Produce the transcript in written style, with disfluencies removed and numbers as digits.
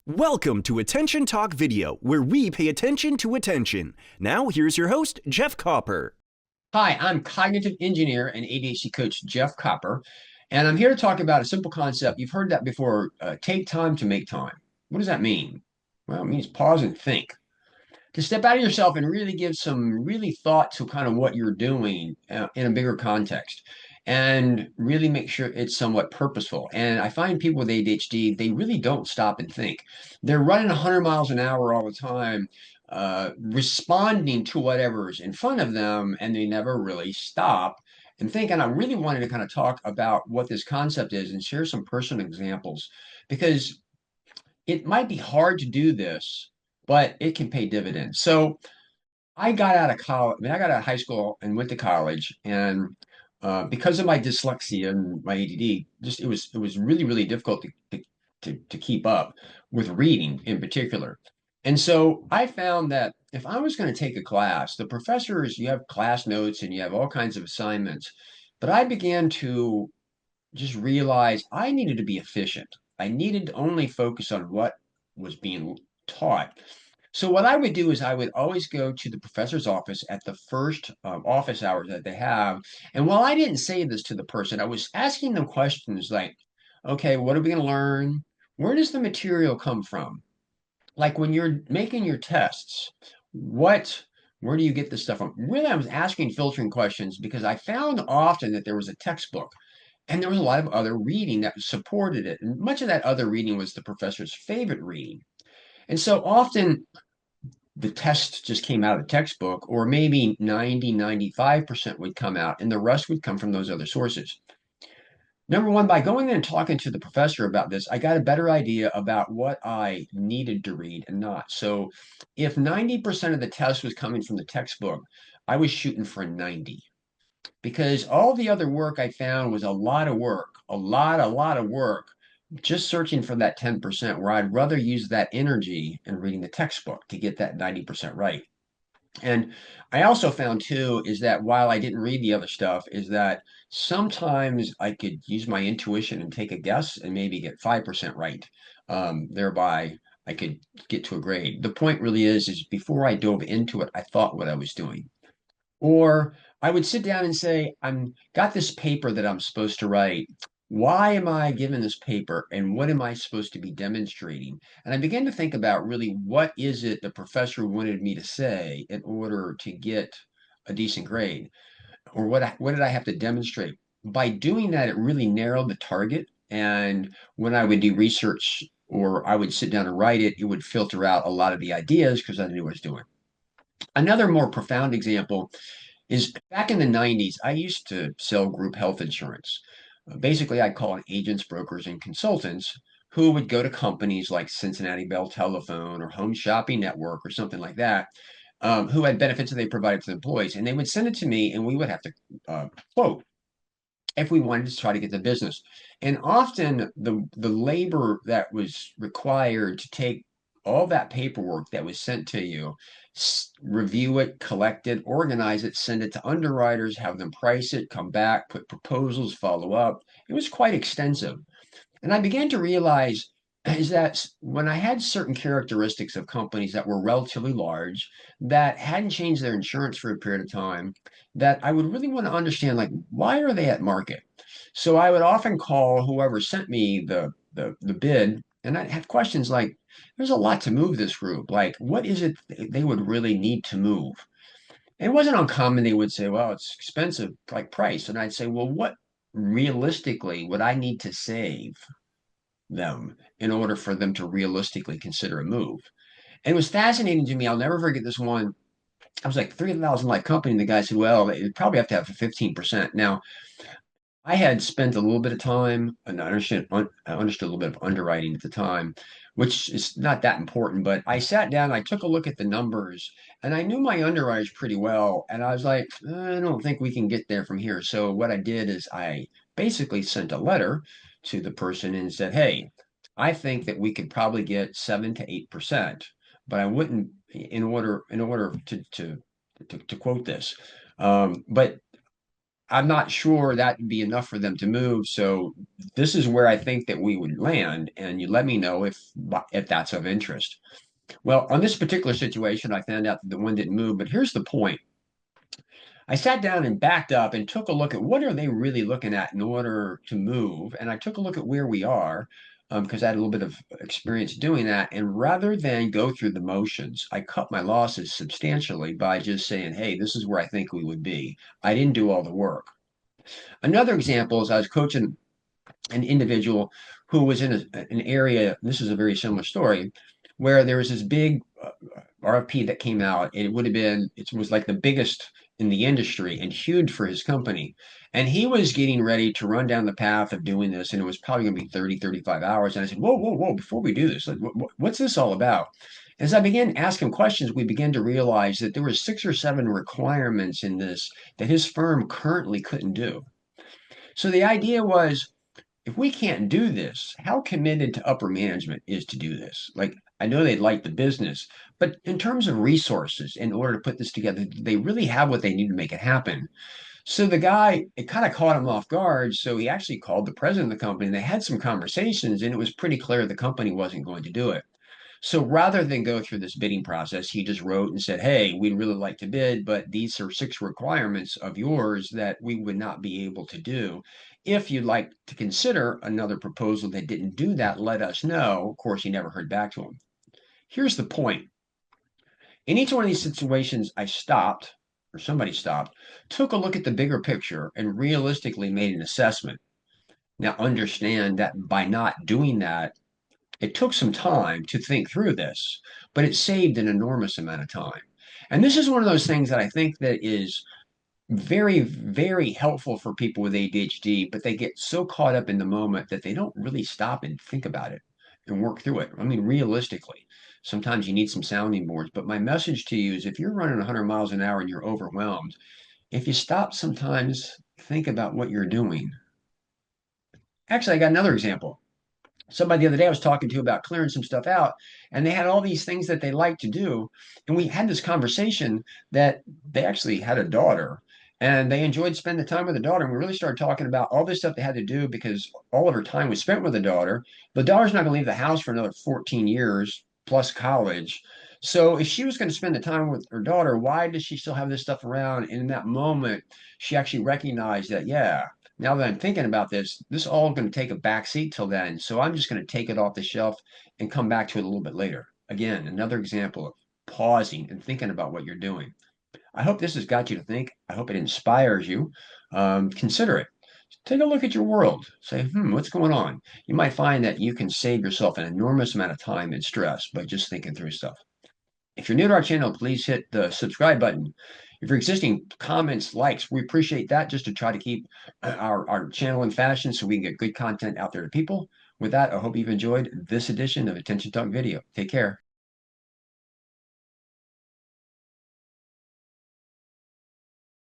Welcome to Attention Talk Video, where we pay attention to attention. Now, here's your host, 𝐓𝐘𝐒. Hi, I'm cognitive engineer and ADHD coach 𝐔𝐘𝐒, and I'm here to talk about a simple concept. You've heard that before, take time to make time. What does that mean? Well, it means pause and think. To step out of yourself and really give some really thought to kind of what you're doing in a bigger context and really make sure it's somewhat purposeful. And I find people with ADHD, they really don't stop and think. They're running 100 miles an hour all the time, responding to whatever's in front of them, and they never really stop and think. And I really wanted to kind of talk about what this concept is and share some personal examples because it might be hard to do this, but it can pay dividends. So I got out of college, I got out of high school and went to college, and because of my dyslexia and my ADD, just it was really difficult to keep up with reading in particular. And so I found that if I was going to take a class, the professors, you have class notes and you have all kinds of assignments, but I began to just realize I needed to be efficient. I needed to only focus on what was being taught. So what I would do is I would always go to the professor's office at the first office hours that they have. And while I didn't say this to the person, I was asking them questions like, okay, what are we going to learn? Where does the material come from? Like when you're making your tests, where do you get this stuff from? Really, I was asking filtering questions because I found often that there was a textbook and there was a lot of other reading that supported it. And much of that other reading was the professor's favorite reading. And so often the test just came out of the textbook, or maybe 95% would come out, and the rest would come from those other sources. Number one, by going in and talking to the professor about this, I got a better idea about what I needed to read and not. So if 90% of the test was coming from the textbook, I was shooting for a 90 because all the other work I found was a lot of work, a lot of work, just searching for that 10% where I'd rather use that energy in reading the textbook to get that 90% right. And I also found too is that while I didn't read the other stuff, is that sometimes I could use my intuition and take a guess and maybe get 5% right. Thereby, I could get to a grade. The point really is before I dove into it, I thought what I was doing. Or I would sit down and say, I'm got this paper that I'm supposed to write. Why am I given this paper and what am I supposed to be demonstrating? And I began to think about really what is it the professor wanted me to say in order to get a decent grade? Or what did I have to demonstrate? By doing that, it really narrowed the target. And when I would do research or I would sit down and write it, it would filter out a lot of the ideas because I knew what I was doing. Another more profound example is back in the 90s, I used to sell group health insurance. Basically, I'd call on agents, brokers, and consultants who would go to companies like Cincinnati Bell Telephone or Home Shopping Network or something like that, who had benefits that they provided to the employees. And they would send it to me, and we would have to quote if we wanted to try to get the business. And often the labor that was required to take all that paperwork that was sent to you, review it, collect it, organize it, send it to underwriters, have them price it, come back, put proposals, follow up. It was quite extensive. And I began to realize is that when I had certain characteristics of companies that were relatively large, that hadn't changed their insurance for a period of time, that I would really want to understand, like, why are they at market? So I would often call whoever sent me the bid, and I'd have questions like, there's a lot to move this group. Like, what is it they would really need to move? And it wasn't uncommon. They would say, well, it's expensive, like price. And I'd say, well, what realistically would I need to save them in order for them to realistically consider a move? And it was fascinating to me. I'll never forget this one. I was like 3,000 life company. And the guy said, well, you'd probably have to have 15%. Now, I had spent a little bit of time and I understood a little bit of underwriting at the time, which is not that important, but I sat down, I took a look at the numbers and I knew my underwriters pretty well. And I was like, I don't think we can get there from here. So what I did is I basically sent a letter to the person and said, hey, I think that we could probably get 7 to 8%, but I wouldn't in order to quote this. But I'm not sure that would be enough for them to move. So this is where I think that we would land, and you let me know if that's of interest. Well, on this particular situation, I found out that the one didn't move, but here's the point. I sat down and backed up and took a look at what are they really looking at in order to move, and I took a look at where we are because I had a little bit of experience doing that. And rather than go through the motions, I cut my losses substantially by just saying, "Hey, this is where I think we would be." I didn't do all the work. Another example is I was coaching an individual who was in an area. This is a very similar story where there was this big RFP that came out, and it was like the biggest in the industry and huge for his company. And he was getting ready to run down the path of doing this, and it was probably going to be 30, 35 hours. And I said, whoa, whoa, whoa, before we do this, like, what's this all about? As I began asking questions, we began to realize that there were 6 or 7 requirements in this that his firm currently couldn't do. So the idea was, if we can't do this, how committed to upper management is to do this? Like, I know they'd like the business, but in terms of resources, in order to put this together, they really have what they need to make it happen. So the guy, it kind of caught him off guard. So he actually called the president of the company and they had some conversations, and it was pretty clear the company wasn't going to do it. So rather than go through this bidding process, he just wrote and said, "Hey, we'd really like to bid, but these are 6 requirements of yours that we would not be able to do. If you'd like to consider another proposal that didn't do that, let us know." Of course, he never heard back to him. Here's the point. In each one of these situations, I stopped, or somebody stopped, took a look at the bigger picture, and realistically made an assessment. Now, understand that by not doing that, it took some time to think through this, but it saved an enormous amount of time. And this is one of those things that I think that is very, very helpful for people with ADHD, but they get so caught up in the moment that they don't really stop and think about it and work through it. I mean, realistically, sometimes you need some sounding boards, but my message to you is if you're running 100 miles an hour and you're overwhelmed, if you stop sometimes, think about what you're doing. Actually, I got another example. Somebody the other day I was talking to about clearing some stuff out, and they had all these things that they like to do. And we had this conversation that they actually had a daughter and they enjoyed spending the time with the daughter. And we really started talking about all this stuff they had to do because all of her time was spent with the daughter. The daughter's not going to leave the house for another 14 years plus college. So if she was going to spend the time with her daughter, why does she still have this stuff around? And in that moment, she actually recognized that, yeah, now that I'm thinking about this all going to take a back seat till then. So I'm just going to take it off the shelf and come back to it a little bit later. Again, another example of pausing and thinking about what you're doing. I hope this has got you to think. I hope it inspires you. Consider it. Take a look at your world. Say, what's going on? You might find that you can save yourself an enormous amount of time and stress by just thinking through stuff. If you're new to our channel, please hit the subscribe button. If you're existing, comments, likes, we appreciate that just to try to keep our channel in fashion so we can get good content out there to people. With that, I hope you've enjoyed this edition of Attention Talk Video. Take care.